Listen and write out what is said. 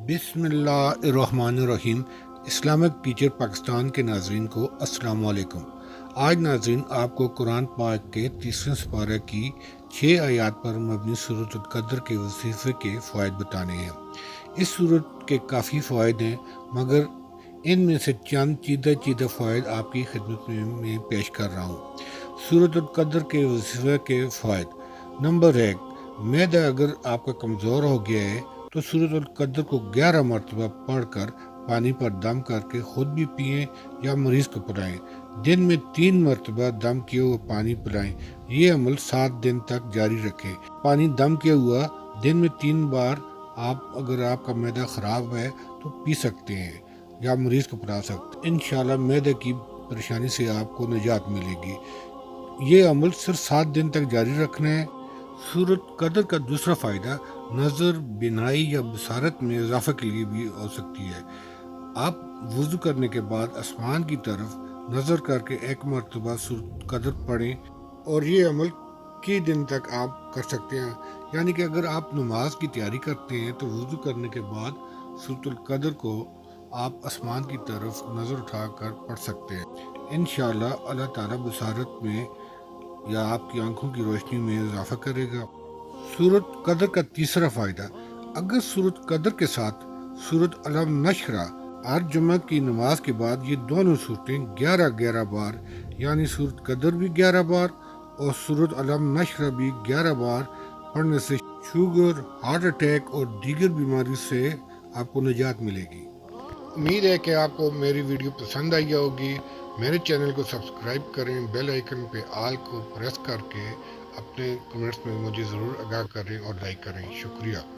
بسم اللہ الرحمن الرحیم۔ اسلامک ٹیچر پاکستان کے ناظرین کو السلام علیکم۔ آج ناظرین آپ کو قرآن پاک کے تیسرے سپارہ کی 6 آیات پر مبنی سورۃ القدر کے وظیفے کے فوائد بتانے ہیں۔ اس سورت کے کافی فوائد ہیں، مگر ان میں سے چند چیدہ فوائد آپ کی خدمت میں پیش کر رہا ہوں۔ سورۃ القدر کے وظیفے کے فوائد: نمبر 1، معدہ اگر آپ کا کمزور ہو گیا ہے تو سورۃ القدر کو 11 مرتبہ پڑھ کر پانی پر دم کر کے خود بھی پئیں یا مریض کو پلائیں۔ دن میں 3 مرتبہ دم کیا ہوا پانی پلائیں۔ یہ عمل 7 دن تک جاری رکھیں۔ پانی دم کیا ہوا دن میں 3 بار اگر آپ کا معدہ خراب ہے تو پی سکتے ہیں یا مریض کو پلا سکتے ہیں۔ انشاءاللہ معدے کی پریشانی سے آپ کو نجات ملے گی۔ یہ عمل صرف 7 دن تک جاری رکھنا ہے۔ سورۃ قدر کا دوسرا فائدہ نظر، بینائی یا بصارت میں اضافہ کے لیے بھی ہو سکتی ہے۔ آپ وضو کرنے کے بعد آسمان کی طرف نظر کر کے 1 مرتبہ سورۃ قدر پڑھیں، اور یہ عمل کئی دن تک آپ کر سکتے ہیں۔ یعنی کہ اگر آپ نماز کی تیاری کرتے ہیں تو وضو کرنے کے بعد سورۃ القدر کو آپ آسمان کی طرف نظر اٹھا کر پڑھ سکتے ہیں۔ انشاءاللہ اللہ تعالیٰ بصارت میں یا آپ کی آنکھوں کی روشنی میں اضافہ کرے گا۔ سورۃ قدر کا تیسرا فائدہ: اگر سورۃ قدر کے ساتھ سورۃ علم نشرہ، ہر جمعہ کی نماز کے بعد یہ دونوں صورتیں 11 بار، یعنی سورۃ قدر بھی 11 بار اور سورۃ علم نشرہ بھی 11 بار پڑھنے سے شوگر، ہارٹ اٹیک اور دیگر بیماری سے آپ کو نجات ملے گی۔ امید ہے کہ آپ کو میری ویڈیو پسند آئی ہوگی۔ میرے چینل کو سبسکرائب کریں، بیل آئیکن پہ آل کو پریس کر کے اپنے کمنٹس میں مجھے ضرور آگاہ کریں اور لائک کریں۔ شکریہ۔